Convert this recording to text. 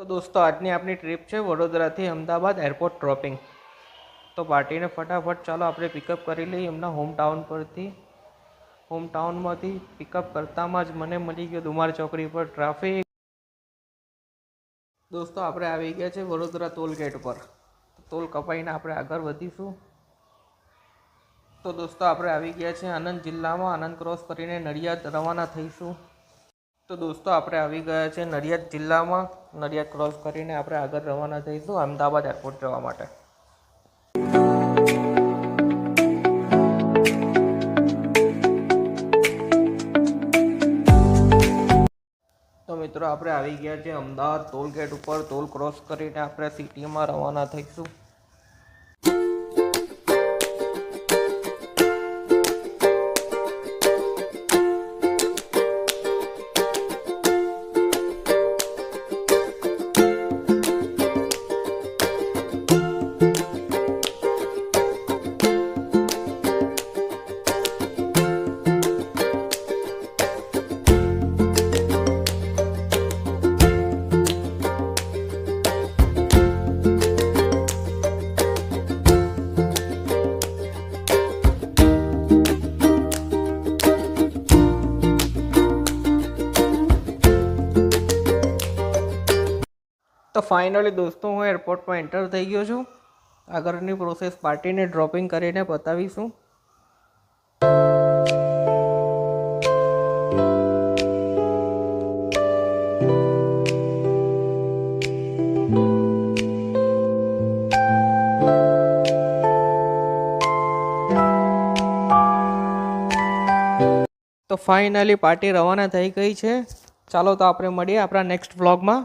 તો દોસ્તો આજની આપણી ટ્રીપ છે વડોદરાથી અમદાવાદ એરપોર્ટ ડ્રોપિંગ। તો પાર્ટીને ફટાફટ ચાલો આપણે પિકઅપ કરી લઈએ એમના હોમ ટાઉનમાંથી પિકઅપ કરતામાં જ મને મળી ગયો દુમાર ચોકડી પર ટ્રાફિક। દોસ્તો આપણે આવી ગયા છે વડોદરા ટોલ ગેટ પર। ટોલ કપાઈને આપણે આગળ વધીશું। તો દોસ્તો આપણે આવી ગયા છે આણંદ જિલ્લામાં। આણંદ ક્રોસ કરીને નડિયાદ રવાના થઈશું। તો દોસ્તો આપણે આવી ગયા છે નડિયાદ જિલ્લામાં। નડિયાદ ક્રોસ કરીને આપણે આગળ રવાના થઈશું અમદાવાદ એરપોર્ટ જવા માટે। તો મિત્રો આપણે આવી ગયા છે અમદાવાદ ટોલ ગેટ ઉપર। ટોલ ક્રોસ કરીને આપણે સિટીમાં રવાના થઈશું। તો ફાઇનલી દોસ્તો હું એરપોર્ટમાં એન્ટર થઈ ગયો છું। આગળની પ્રોસેસ પાર્ટીને ડ્રોપિંગ કરીને બતાવીશું। તો ફાઇનલી પાર્ટી રવાના થઈ ગઈ છે। ચાલો તો આપણે મળીએ આપણા નેક્સ્ટ વ્લોગમાં।